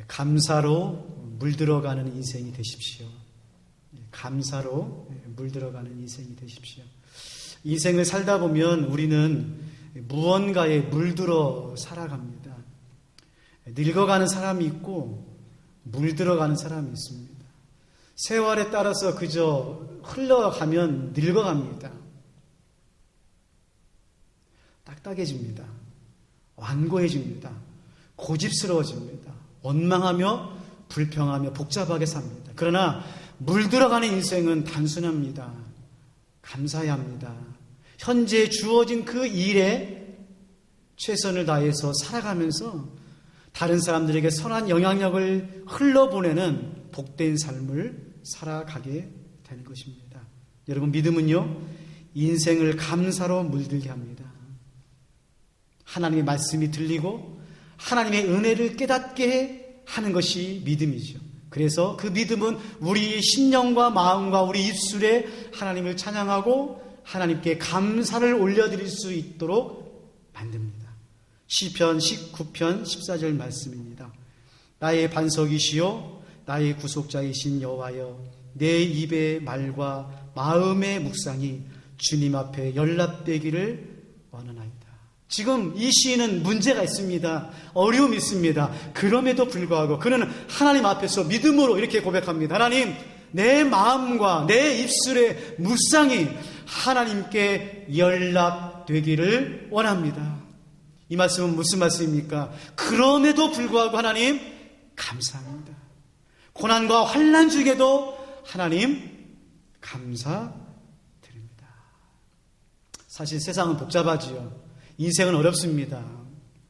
감사로 물들어가는 인생이 되십시오. 감사로 물들어가는 인생이 되십시오. 인생을 살다 보면 우리는 무언가에 물들어 살아갑니다. 늙어가는 사람이 있고 물들어가는 사람이 있습니다. 세월에 따라서 그저 흘러가면 늙어갑니다. 딱딱해집니다. 완고해집니다. 고집스러워집니다. 원망하며 불평하며 복잡하게 삽니다. 그러나 물들어가는 인생은 단순합니다. 감사해야 합니다. 현재 주어진 그 일에 최선을 다해서 살아가면서 다른 사람들에게 선한 영향력을 흘러보내는 복된 삶을 살아가게 되는 것입니다. 여러분, 믿음은요, 인생을 감사로 물들게 합니다. 하나님의 말씀이 들리고 하나님의 은혜를 깨닫게 하는 것이 믿음이죠. 그래서 그 믿음은 우리 심령과 마음과 우리 입술에 하나님을 찬양하고 하나님께 감사를 올려드릴 수 있도록 만듭니다. 시편 19편 14절 말씀입니다. 나의 반석이시요 나의 구속자이신 여호와여, 내 입의 말과 마음의 묵상이 주님 앞에 연락되기를 원하나이다. 지금 이 시인은 문제가 있습니다. 어려움이 있습니다. 그럼에도 불구하고 그는 하나님 앞에서 믿음으로 이렇게 고백합니다. 하나님, 내 마음과 내 입술의 묵상이 하나님께 연락되기를 원합니다. 이 말씀은 무슨 말씀입니까? 그럼에도 불구하고 하나님 감사합니다. 고난과 환난 중에도 하나님 감사드립니다. 사실 세상은 복잡하지요. 인생은 어렵습니다.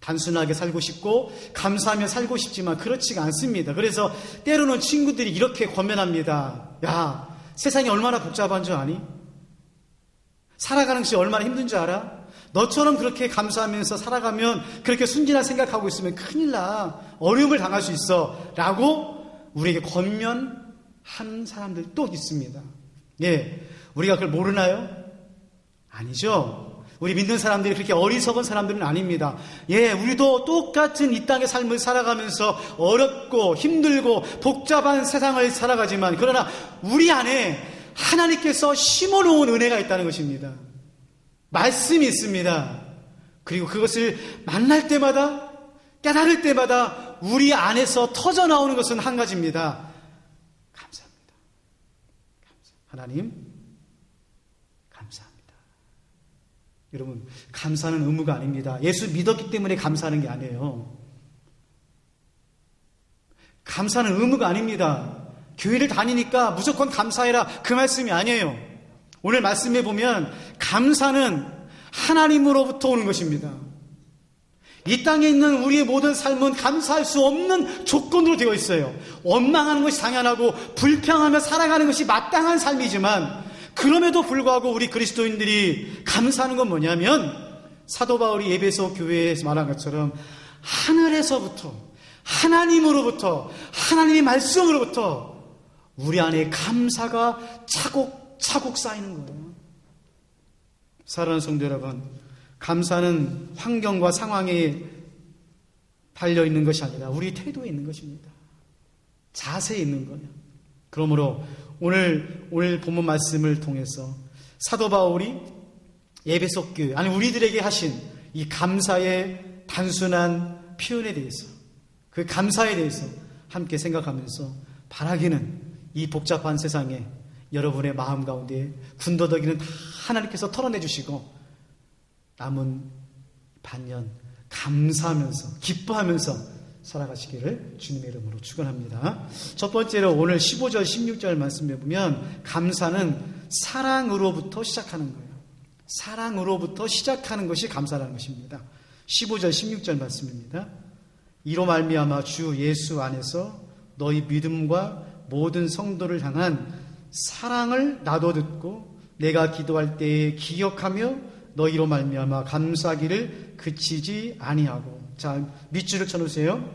단순하게 살고 싶고 감사하며 살고 싶지만 그렇지가 않습니다. 그래서 때로는 친구들이 이렇게 권면합니다. 야, 세상이 얼마나 복잡한 줄 아니? 살아가는 것이 얼마나 힘든 줄 알아? 너처럼 그렇게 감사하면서 살아가면, 그렇게 순진한 생각하고 있으면 큰일 나. 어려움을 당할 수 있어. 라고 우리에게 권면하는 사람들 또 있습니다. 예, 우리가 그걸 모르나요? 아니죠. 우리 믿는 사람들이 그렇게 어리석은 사람들은 아닙니다. 예, 우리도 똑같은 이 땅의 삶을 살아가면서 어렵고 힘들고 복잡한 세상을 살아가지만, 그러나 우리 안에 하나님께서 심어놓은 은혜가 있다는 것입니다. 말씀이 있습니다. 그리고 그것을 만날 때마다, 깨달을 때마다 우리 안에서 터져나오는 것은 한 가지입니다. 감사합니다. 하나님 감사합니다. 여러분, 감사는 의무가 아닙니다. 예수 믿었기 때문에 감사하는 게 아니에요. 감사는 의무가 아닙니다. 교회를 다니니까 무조건 감사해라, 그 말씀이 아니에요. 오늘 말씀해 보면 감사는 하나님으로부터 오는 것입니다. 이 땅에 있는 우리의 모든 삶은 감사할 수 없는 조건으로 되어 있어요. 원망하는 것이 당연하고 불평하며 살아가는 것이 마땅한 삶이지만, 그럼에도 불구하고 우리 그리스도인들이 감사하는 건 뭐냐면, 사도 바울이 에베소 교회에서 말한 것처럼 하늘에서부터, 하나님으로부터, 하나님의 말씀으로부터 우리 안에 감사가 차곡차곡 쌓이는 거예요. 사랑하는 성도 여러분, 감사는 환경과 상황에 달려있는 것이 아니라 우리 태도에 있는 것입니다. 자세에 있는 거예요. 그러므로 오늘 본문 말씀을 통해서 사도 바울이 에베소 교회, 아니 우리들에게 하신 이 감사의 단순한 표현에 대해서, 그 감사에 대해서 함께 생각하면서 바라기는 이 복잡한 세상에 여러분의 마음 가운데 군더더기는 다 하나님께서 털어내 주시고 남은 반년 감사하면서 기뻐하면서 살아가시기를 주님의 이름으로 축원합니다. 첫 번째로 오늘 15절 16절 말씀해 보면 감사는 사랑으로부터 시작하는 거예요. 사랑으로부터 시작하는 것이 감사라는 것입니다. 15절 16절 말씀입니다. 이로 말미암아 주 예수 안에서 너희 믿음과 모든 성도를 향한 사랑을 나도 듣고 내가 기도할 때에 기억하며 너희로 말미암아 감사하기를 그치지 아니하고. 자, 밑줄을 쳐놓으세요.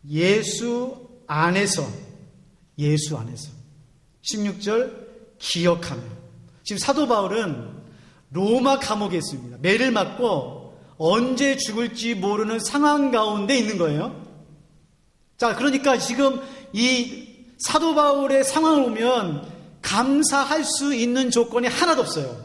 예수 안에서 16절 기억하며. 지금 사도 바울은 로마 감옥에 있습니다. 매를 맞고 언제 죽을지 모르는 상황 가운데 있는 거예요. 자, 그러니까 지금 이 사도 바울의 상황을 보면 감사할 수 있는 조건이 하나도 없어요.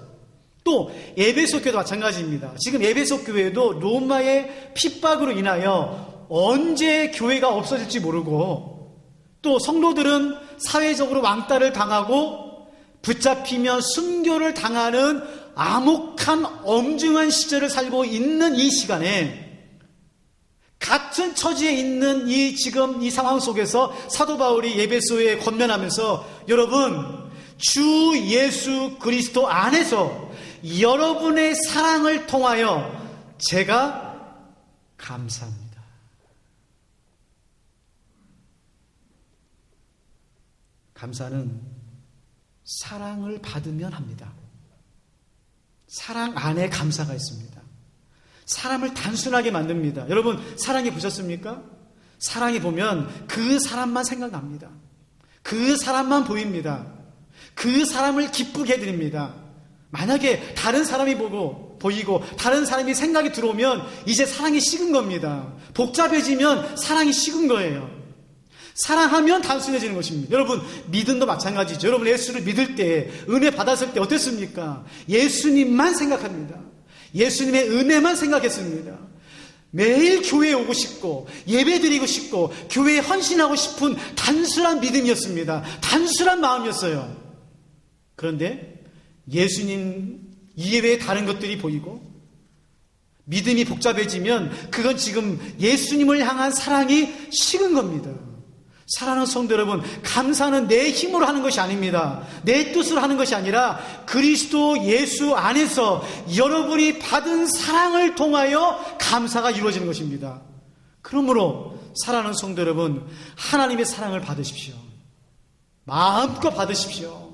또 에베소 교회도 마찬가지입니다. 지금 에베소 교회도 로마의 핍박으로 인하여 언제 교회가 없어질지 모르고, 또 성도들은 사회적으로 왕따를 당하고 붙잡히며 순교를 당하는 암흑한 엄중한 시절을 살고 있는 이 시간에, 같은 처지에 있는 지금 이 상황 속에서 사도 바울이 에베소에 권면하면서, 여러분, 주 예수 그리스도 안에서 여러분의 사랑을 통하여 제가 감사합니다. 감사는 사랑을 받으면 합니다. 사랑 안에 감사가 있습니다. 사람을 단순하게 만듭니다. 여러분, 사랑해 보셨습니까? 사랑해 보면 그 사람만 생각납니다. 그 사람만 보입니다. 그 사람을 기쁘게 해드립니다. 만약에 다른 사람이 보이고 다른 사람이 생각이 들어오면 이제 사랑이 식은 겁니다. 복잡해지면 사랑이 식은 거예요. 사랑하면 단순해지는 것입니다. 여러분, 믿음도 마찬가지죠. 여러분, 예수를 믿을 때, 은혜 받았을 때 어땠습니까? 예수님만 생각합니다. 예수님의 은혜만 생각했습니다. 매일 교회에 오고 싶고 예배 드리고 싶고 교회에 헌신하고 싶은 단순한 믿음이었습니다. 단순한 마음이었어요. 그런데 예수님 이외에 다른 것들이 보이고 믿음이 복잡해지면 그건 지금 예수님을 향한 사랑이 식은 겁니다. 사랑하는 성도 여러분, 감사는 내 힘으로 하는 것이 아닙니다. 내 뜻으로 하는 것이 아니라 그리스도 예수 안에서 여러분이 받은 사랑을 통하여 감사가 이루어지는 것입니다. 그러므로 사랑하는 성도 여러분, 하나님의 사랑을 받으십시오. 마음껏 받으십시오.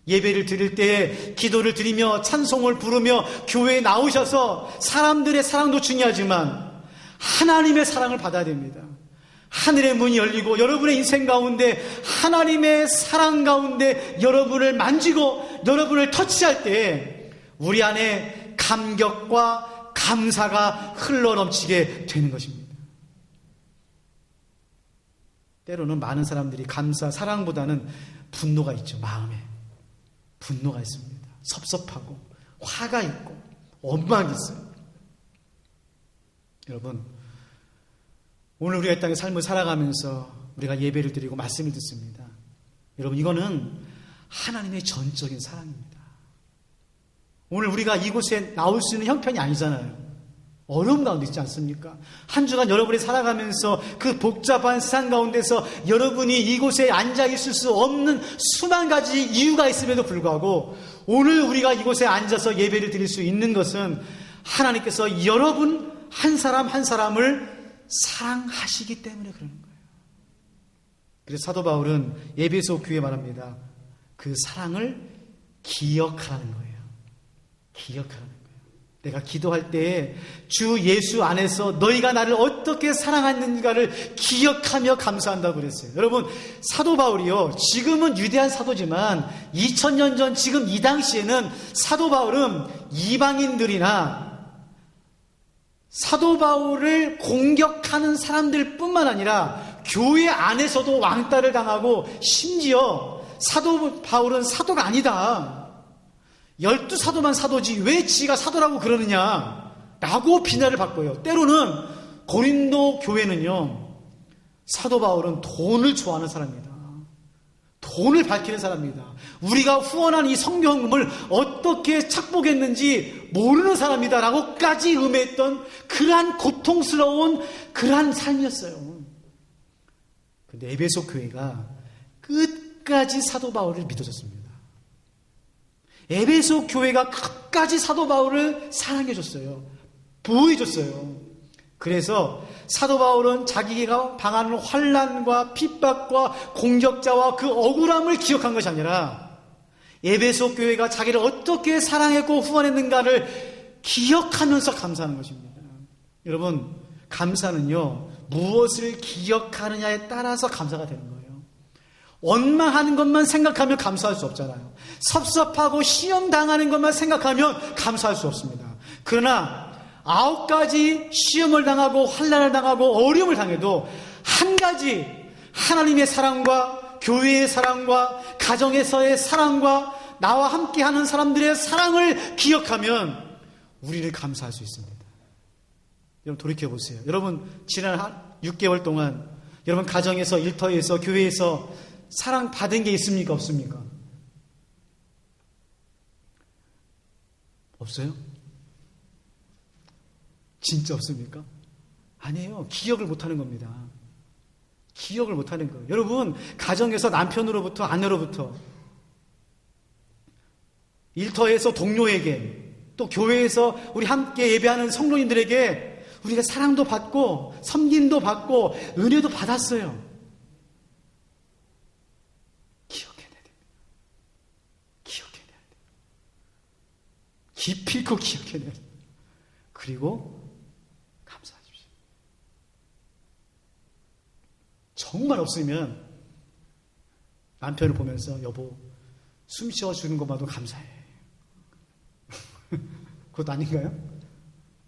예배를 드릴 때 기도를 드리며 찬송을 부르며 교회에 나오셔서 사람들의 사랑도 중요하지만 하나님의 사랑을 받아야 됩니다. 하늘의 문이 열리고 여러분의 인생 가운데 하나님의 사랑 가운데 여러분을 만지고 여러분을 터치할 때 우리 안에 감격과 감사가 흘러넘치게 되는 것입니다. 때로는 많은 사람들이 감사, 사랑보다는 분노가 있죠. 마음에 분노가 있습니다. 섭섭하고 화가 있고 원망이 있어요. 여러분, 오늘 우리가 이 땅의 삶을 살아가면서 우리가 예배를 드리고 말씀을 듣습니다. 여러분, 이거는 하나님의 전적인 사랑입니다. 오늘 우리가 이곳에 나올 수 있는 형편이 아니잖아요. 어려움 가운데 있지 않습니까? 한 주간 여러분이 살아가면서 그 복잡한 세상 가운데서 여러분이 이곳에 앉아 있을 수 없는 수만 가지 이유가 있음에도 불구하고 오늘 우리가 이곳에 앉아서 예배를 드릴 수 있는 것은 하나님께서 여러분 한 사람 한 사람을 사랑하시기 때문에 그러는 거예요. 그래서 사도 바울은 에베소 교회에 말합니다. 그 사랑을 기억하라는 거예요. 기억하라는 거예요. 내가 기도할 때 주 예수 안에서 너희가 나를 어떻게 사랑했는가를 기억하며 감사한다고 그랬어요. 여러분, 사도 바울이요, 지금은 위대한 사도지만 2000년 전 지금 이 당시에는 사도 바울은 이방인들이나 사도 바울을 공격하는 사람들 뿐만 아니라 교회 안에서도 왕따를 당하고 심지어 사도 바울은 사도가 아니다. 12사도만 사도지 왜 지가 사도라고 그러느냐 라고 비난을 받고요. 때로는 고린도 교회는요, 사도 바울은 돈을 좋아하는 사람입니다. 돈을 밝히는 사람입니다. 우리가 후원한 이 성경금을 어떻게 착복했는지 모르는 사람이다 라고까지 음해했던 그러한 고통스러운 그러한 삶이었어요. 그런데 에베소 교회가 끝까지 사도 바울을 믿어줬습니다. 에베소 교회가 끝까지 사도 바울을 사랑해줬어요. 보호해줬어요. 그래서 사도 바울은 자기가 당하는 환난과 핍박과 공격자와 그 억울함을 기억한 것이 아니라 에베소 교회가 자기를 어떻게 사랑했고 후원했는가를 기억하면서 감사하는 것입니다. 여러분, 감사는요, 무엇을 기억하느냐에 따라서 감사가 되는 거예요. 원망하는 것만 생각하면 감사할 수 없잖아요. 섭섭하고 시험 당하는 것만 생각하면 감사할 수 없습니다. 그러나 9가지 시험을 당하고 환난을 당하고 어려움을 당해도 한 가지 하나님의 사랑과 교회의 사랑과 가정에서의 사랑과 나와 함께하는 사람들의 사랑을 기억하면 우리를 감사할 수 있습니다. 여러분 돌이켜보세요. 여러분 지난 한 6개월 동안 여러분 가정에서, 일터에서, 교회에서 사랑받은 게 있습니까? 없습니까? 없어요? 진짜 없습니까? 아니에요. 기억을 못하는 겁니다. 기억을 못하는 거예요. 여러분 가정에서 남편으로부터, 아내로부터, 일터에서 동료에게, 또 교회에서 우리 함께 예배하는 성도님들에게 우리가 사랑도 받고 섬김도 받고 은혜도 받았어요. 기억해내야 됩니다. 기억해내야 돼요. 깊이 있고 기억해내야 돼요. 그리고 감사하십시오. 정말 없으면 남편을 보면서 여보 숨 쉬어주는 것만도 감사해. 그것 아닌가요?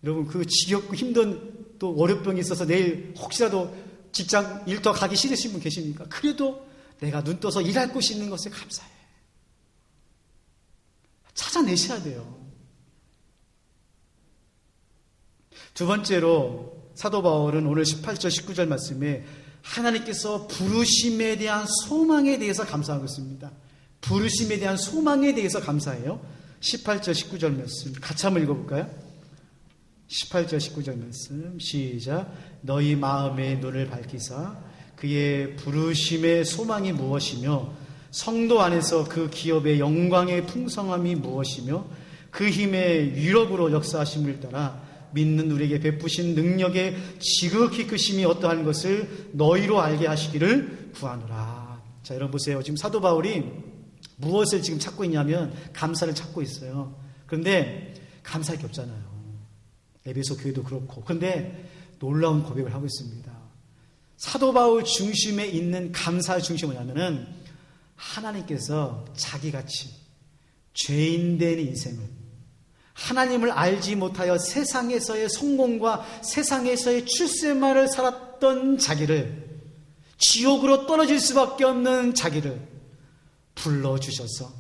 여러분 그 지겹고 힘든 또 월요병이 있어서 내일 혹시라도 직장 일터 가기 싫으신 분 계십니까? 그래도 내가 눈 떠서 일할 곳이 있는 것에 감사해. 찾아내셔야 돼요. 두 번째로 사도 바울은 오늘 18절 19절 말씀에 하나님께서 부르심에 대한 소망에 대해서 감사하고 있습니다. 부르심에 대한 소망에 대해서 감사해요. 18절 19절 말씀 같이 한번 읽어볼까요? 18절 19절 말씀 시작. 너희 마음의 눈을 밝히사 그의 부르심의 소망이 무엇이며 성도 안에서 그 기업의 영광의 풍성함이 무엇이며 그 힘의 위력으로 역사하심을 따라 믿는 우리에게 베푸신 능력의 지극히 크심이 어떠한 것을 너희로 알게 하시기를 구하노라. 자, 여러분 보세요. 지금 사도 바울이 무엇을 지금 찾고 있냐면 감사를 찾고 있어요. 그런데 감사할 게 없잖아요. 에베소 교회도 그렇고. 그런데 놀라운 고백을 하고 있습니다. 사도 바울 중심에 있는 감사의 중심이 뭐냐면은 하나님께서 자기같이 죄인된 인생을 하나님을 알지 못하여 세상에서의 성공과 세상에서의 출세만을 살았던 자기를, 지옥으로 떨어질 수밖에 없는 자기를 불러주셔서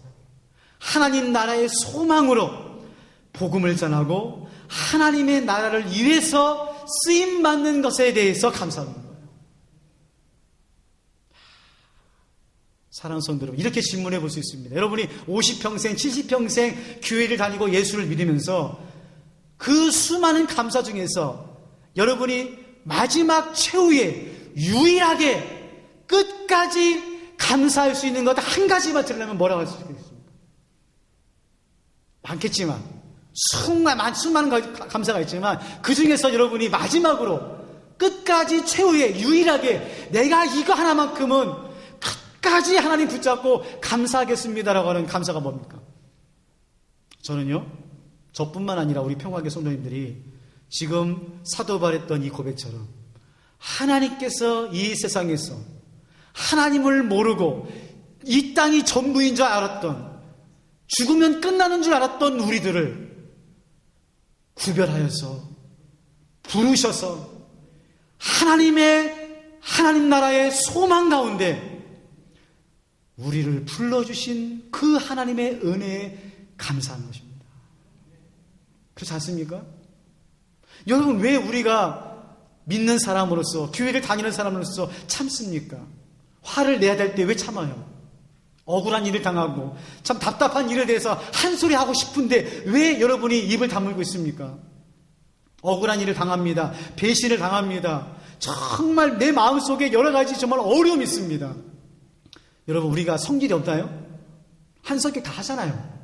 하나님 나라의 소망으로 복음을 전하고 하나님의 나라를 위해서 쓰임받는 것에 대해서 감사하는 거예요. 사랑하는 성도 여러분, 이렇게 질문해 볼 수 있습니다. 여러분이 50평생, 70평생 교회를 다니고 예수를 믿으면서 그 수많은 감사 중에서 여러분이 마지막 최후에 유일하게 끝까지 감사할 수 있는 것 한 가지만 들으려면 뭐라고 할 수 있겠습니까? 많겠지만 수많은 감사가 있지만 그 중에서 여러분이 마지막으로 끝까지 최후에 유일하게 내가 이거 하나만큼은 끝까지 하나님 붙잡고 감사하겠습니다라고 하는 감사가 뭡니까? 저는요, 저뿐만 아니라 우리 평화교회 성도님들이 지금 사도 바울했던 이 고백처럼 하나님께서 이 세상에서 하나님을 모르고 이 땅이 전부인 줄 알았던, 죽으면 끝나는 줄 알았던 우리들을 구별하여서 부르셔서 하나님 나라의 소망 가운데 우리를 불러주신 그 하나님의 은혜에 감사하는 것입니다. 그렇지 않습니까? 여러분, 왜 우리가 믿는 사람으로서, 교회를 다니는 사람으로서 참습니까? 화를 내야 될 때 왜 참아요? 억울한 일을 당하고 참 답답한 일에 대해서 한 소리 하고 싶은데 왜 여러분이 입을 다물고 있습니까? 억울한 일을 당합니다. 배신을 당합니다. 정말 내 마음속에 여러 가지 정말 어려움이 있습니다. 여러분, 우리가 성질이 없나요? 한 성격 다 하잖아요.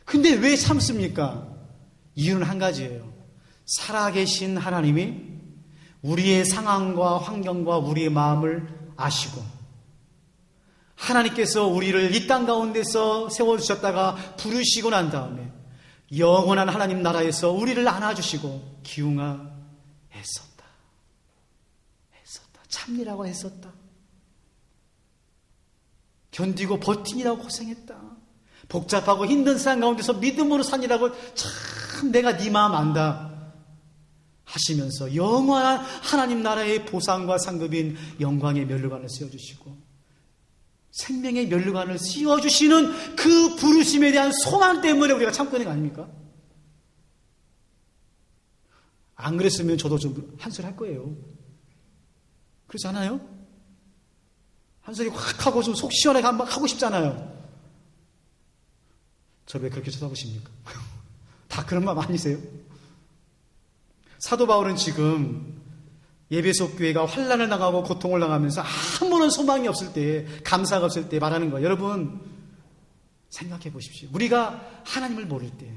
근데 왜 참습니까? 이유는 한 가지예요. 살아계신 하나님이 우리의 상황과 환경과 우리의 마음을 아시고 하나님께서 우리를 이 땅 가운데서 세워주셨다가 부르시고 난 다음에 영원한 하나님 나라에서 우리를 안아주시고 기웅아 애썼다. 참으라고 애썼다. 견디고 버티느라고 고생했다. 복잡하고 힘든 세상 가운데서 믿음으로 사니라고 참 내가 네 마음 안다. 하시면서 영원한 하나님 나라의 보상과 상급인 영광의 면류관을 씌워주시고 생명의 면류관을 씌워주시는 그 부르심에 대한 소망 때문에 우리가 참고 있는 거 아닙니까? 안 그랬으면 저도 좀 한 소리 할 거예요. 그렇지 않아요? 한 소리 확 하고 좀 속 시원하게 한번 하고 싶잖아요. 저 왜 그렇게 쳐다보십니까? 다 그런 마음 아니세요? 사도 바울은 지금 예배소 교회가 환난을 당하고 고통을 당하면서 아무런 소망이 없을 때, 감사가 없을 때 말하는 거예요. 여러분 생각해 보십시오. 우리가 하나님을 모를 때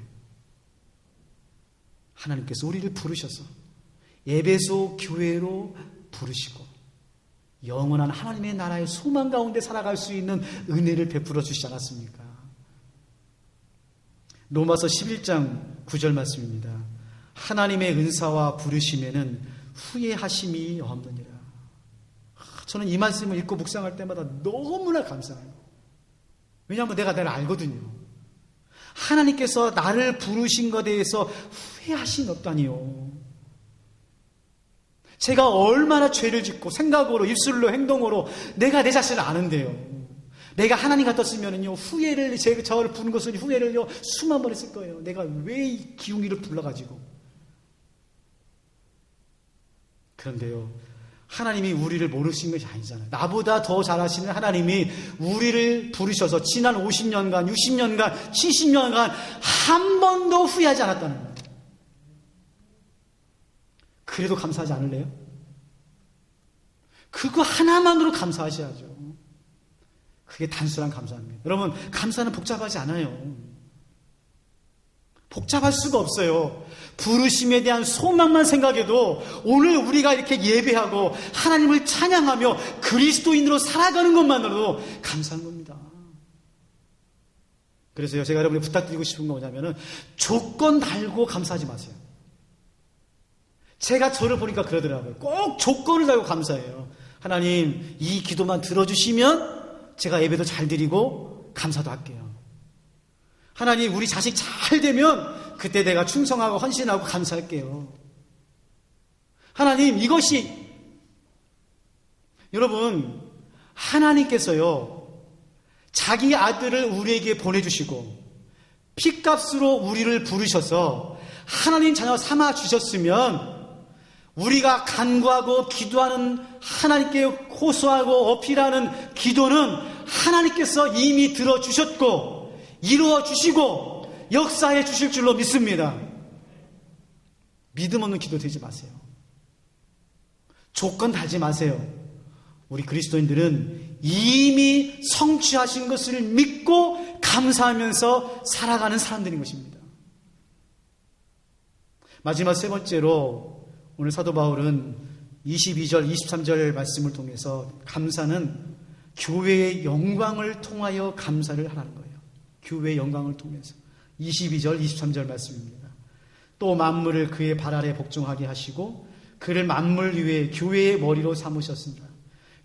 하나님께서 우리를 부르셔서 예배소 교회로 부르시고 영원한 하나님의 나라의 소망 가운데 살아갈 수 있는 은혜를 베풀어 주시지 않았습니까? 로마서 11장 9절 말씀입니다. 하나님의 은사와 부르심에는 후회하심이 없느니라. 저는 이 말씀을 읽고 묵상할 때마다 너무나 감사해요. 왜냐하면 내가 알거든요. 하나님께서 나를 부르신 것에 대해서 후회하신 없다니요. 제가 얼마나 죄를 짓고 생각으로 입술로 행동으로 내가 내 자신을 아는데요. 내가 하나님 같았으면요 후회를 저를 부른 것을 후회를요 수만 번 했을 거예요. 내가 왜 이 기웅이를 불러가지고. 그런데요 하나님이 우리를 모르신 것이 아니잖아요. 나보다 더 잘하시는 하나님이 우리를 부르셔서 지난 50년간 60년간 70년간 한 번도 후회하지 않았다는 거예요. 그래도 감사하지 않을래요? 그거 하나만으로 감사하셔야죠. 그게 단순한 감사입니다. 여러분 감사는 복잡하지 않아요. 복잡할 수가 없어요. 부르심에 대한 소망만 생각해도 오늘 우리가 이렇게 예배하고 하나님을 찬양하며 그리스도인으로 살아가는 것만으로도 감사한 겁니다. 그래서요 제가 여러분이 부탁드리고 싶은 거 뭐냐면은 조건 달고 감사하지 마세요. 제가 저를 보니까 그러더라고요. 꼭 조건을 달고 감사해요. 하나님 이 기도만 들어주시면 제가 예배도 잘 드리고 감사도 할게요. 하나님 우리 자식 잘 되면 그때 내가 충성하고 헌신하고 감사할게요. 하나님 이것이 여러분 하나님께서요 자기 아들을 우리에게 보내주시고 핏값으로 우리를 부르셔서 하나님 자녀 삼아 주셨으면 우리가 간구하고 기도하는 하나님께 호소하고 어필하는 기도는 하나님께서 이미 들어주셨고 이루어 주시고 역사해 주실 줄로 믿습니다. 믿음 없는 기도 드리지 마세요. 조건 달지 마세요. 우리 그리스도인들은 이미 성취하신 것을 믿고 감사하면서 살아가는 사람들인 것입니다. 마지막 세 번째로 오늘 사도 바울은 22절, 23절 말씀을 통해서 감사는 교회의 영광을 통하여 감사를 하라는 거예요. 교회의 영광을 통해서. 22절, 23절 말씀입니다. 또 만물을 그의 발 아래 복종하게 하시고 그를 만물 위에 교회의 머리로 삼으셨습니다.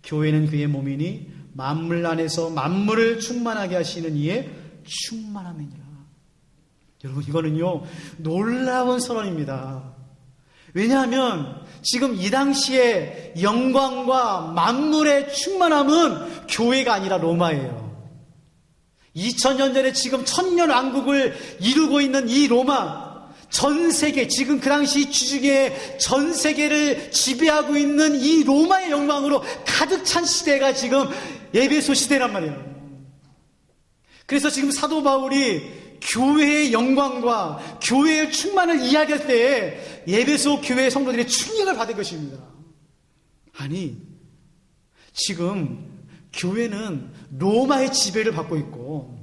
교회는 그의 몸이니 만물 안에서 만물을 충만하게 하시는 이의 충만함이니라. 여러분 이거는요 놀라운 선언입니다. 왜냐하면 지금 이 당시에 영광과 만물의 충만함은 교회가 아니라 로마예요. 2000년 전에 지금 천년 왕국을 이루고 있는 이 로마, 전 세계, 지금 그 당시 주중에 전 세계를 지배하고 있는 이 로마의 영광으로 가득 찬 시대가 지금 에베소 시대란 말이에요. 그래서 지금 사도 바울이 교회의 영광과 교회의 충만을 이야기할 때 에베소 교회 성도들의 충격을 받은 것입니다. 아니, 지금 교회는 로마의 지배를 받고 있고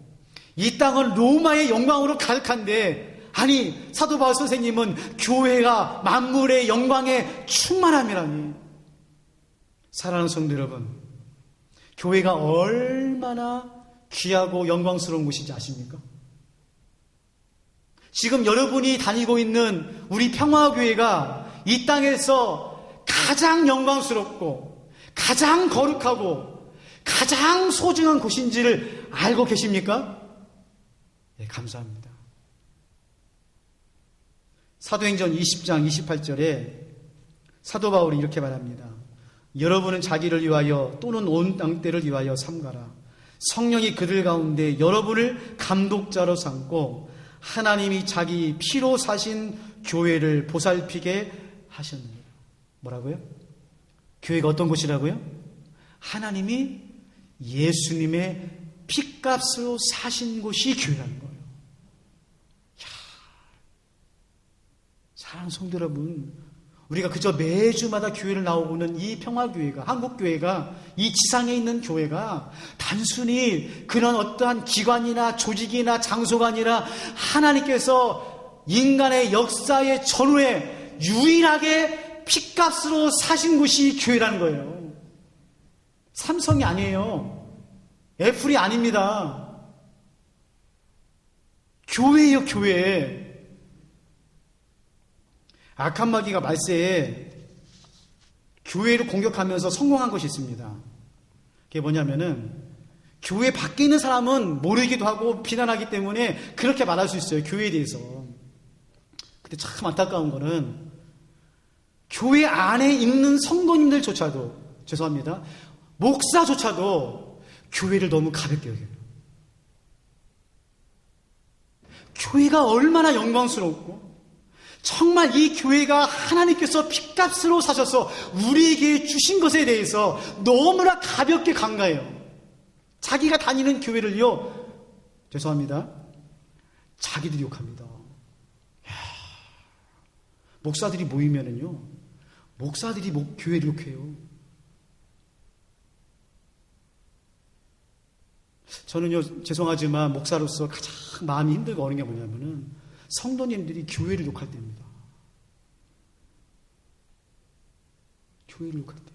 이 땅은 로마의 영광으로 가득한데, 아니 사도 바울 선생님은 교회가 만물의 영광에 충만함이라니. 사랑하는 성도 여러분, 교회가 얼마나 귀하고 영광스러운 곳인지 아십니까? 지금 여러분이 다니고 있는 우리 평화교회가 이 땅에서 가장 영광스럽고 가장 거룩하고 가장 소중한 곳인지를 알고 계십니까? 네, 감사합니다. 사도행전 20장 28절에 사도 바울이 이렇게 말합니다. 여러분은 자기를 위하여 또는 온 땅대를 위하여 삼가라. 성령이 그들 가운데 여러분을 감독자로 삼고 하나님이 자기 피로 사신 교회를 보살피게 하셨느니라. 뭐라고요? 교회가 어떤 곳이라고요? 하나님이 예수님의 피값으로 사신 곳이 교회라는 거예요. 사랑하는 성도 여러분, 우리가 그저 매주마다 교회를 나오고는 이 평화교회가, 한국교회가, 이 지상에 있는 교회가 단순히 그런 어떠한 기관이나 조직이나 장소가 아니라 하나님께서 인간의 역사의 전후에 유일하게 피값으로 사신 곳이 교회라는 거예요. 삼성이 아니에요. 애플이 아닙니다. 교회예요, 교회. 악한 마귀가 말세에 교회를 공격하면서 성공한 것이 있습니다. 그게 뭐냐면은 교회 밖에 있는 사람은 모르기도 하고 비난하기 때문에 그렇게 말할 수 있어요, 교회에 대해서. 근데 참 안타까운 거는 교회 안에 있는 성도님들조차도, 죄송합니다, 목사조차도 교회를 너무 가볍게 여겨요. 교회가 얼마나 영광스럽고 정말 이 교회가 하나님께서 핏값으로 사셔서 우리에게 주신 것에 대해서 너무나 가볍게 간과해요. 자기가 다니는 교회를요, 죄송합니다, 자기들이 욕합니다. 목사들이 모이면은요, 목사들이 교회를 욕해요. 저는요, 죄송하지만 목사로서 가장 마음이 힘들고 어려운 게 뭐냐면은 성도님들이 교회를 욕할 때입니다. 교회를 욕할 때.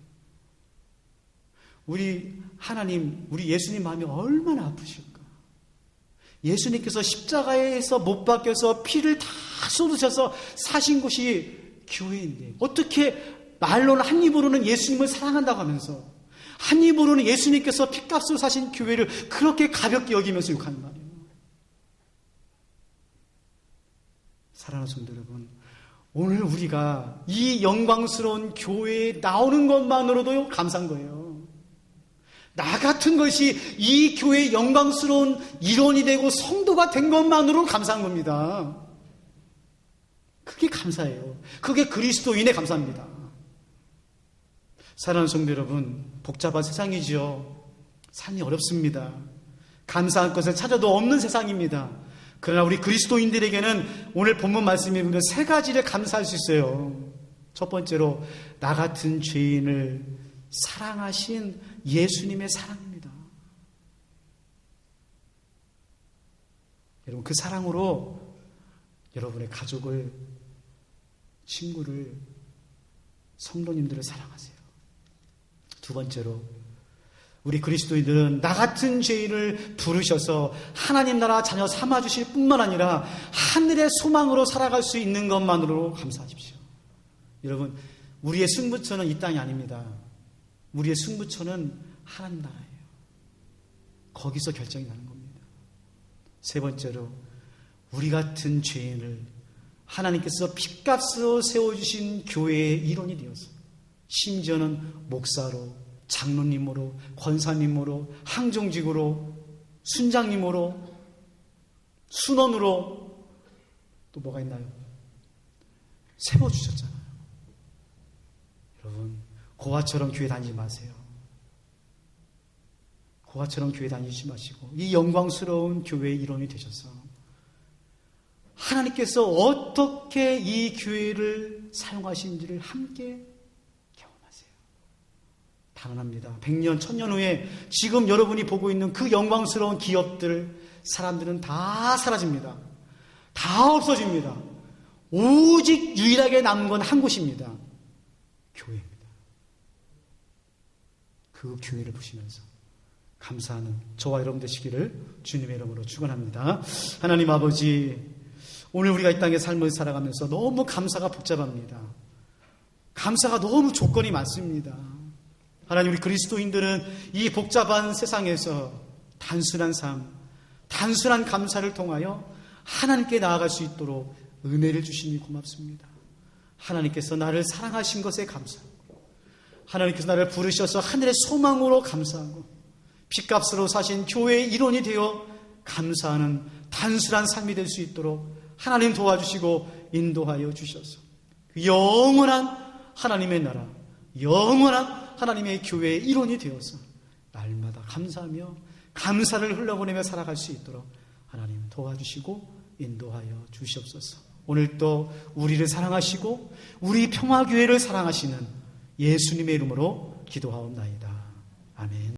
우리 하나님, 우리 예수님 마음이 얼마나 아프실까. 예수님께서 십자가에서 못 박혀서 피를 다 쏟으셔서 사신 곳이 교회인데 어떻게 말로는 한 입으로는 예수님을 사랑한다고 하면서 한 입으로는 예수님께서 피값으로 사신 교회를 그렇게 가볍게 여기면서 욕하는 말이에요. 사랑하는 성도 여러분, 오늘 우리가 이 영광스러운 교회에 나오는 것만으로도 감사한 거예요. 나 같은 것이 이 교회의 영광스러운 일원이 되고 성도가 된 것만으로 감사한 겁니다. 그게 감사해요. 그게 그리스도인의 감사입니다. 사랑하는 성도 여러분, 복잡한 세상이죠. 삶이 어렵습니다. 감사할 것을 찾아도 없는 세상입니다. 그러나 우리 그리스도인들에게는 오늘 본문 말씀에 보면 세 가지를 감사할 수 있어요. 첫 번째로 나 같은 죄인을 사랑하신 예수님의 사랑입니다. 여러분, 그 사랑으로 여러분의 가족을, 친구를, 성도님들을 사랑하세요. 두 번째로 우리 그리스도인들은 나 같은 죄인을 부르셔서 하나님 나라 자녀 삼아주실 뿐만 아니라 하늘의 소망으로 살아갈 수 있는 것만으로 감사하십시오. 여러분, 우리의 승부처는 이 땅이 아닙니다. 우리의 승부처는 하나님 나라예요. 거기서 결정이 나는 겁니다. 세 번째로 우리 같은 죄인을 하나님께서 핏값으로 세워주신 교회의 일원이 되어서 심지어는 목사로, 장로님으로, 권사님으로, 항정직으로, 순장님으로, 순원으로, 또 뭐가 있나요? 세워주셨잖아요. 여러분, 고아처럼 교회 다니지 마세요. 고아처럼 교회 다니지 마시고 이 영광스러운 교회의 일원이 되셔서 하나님께서 어떻게 이 교회를 사용하시는지를 함께 경험하세요. 단언합니다. 100년, 1000년 후에 지금 여러분이 보고 있는 그 영광스러운 기업들, 사람들은 다 사라집니다. 다 없어집니다. 오직 유일하게 남은 건 한 곳입니다. 교회입니다. 그 교회를 보시면서 감사하는 저와 여러분 되시기를 주님의 이름으로 축원합니다. 하나님 아버지, 오늘 우리가 이 땅의 삶을 살아가면서 너무 감사가 복잡합니다. 감사가 너무 조건이 많습니다. 하나님, 우리 그리스도인들은 이 복잡한 세상에서 단순한 삶, 단순한 감사를 통하여 하나님께 나아갈 수 있도록 은혜를 주시니 고맙습니다. 하나님께서 나를 사랑하신 것에 감사하고, 하나님께서 나를 부르셔서 하늘의 소망으로 감사하고, 핏값으로 사신 교회의 일원이 되어 감사하는 단순한 삶이 될 수 있도록 하나님 도와주시고 인도하여 주셔서 영원한 하나님의 나라, 영원한 하나님의 교회의 일원이 되어서 날마다 감사하며 감사를 흘려보내며 살아갈 수 있도록 하나님 도와주시고 인도하여 주시옵소서. 오늘도 우리를 사랑하시고 우리 평화교회를 사랑하시는 예수님의 이름으로 기도하옵나이다. 아멘.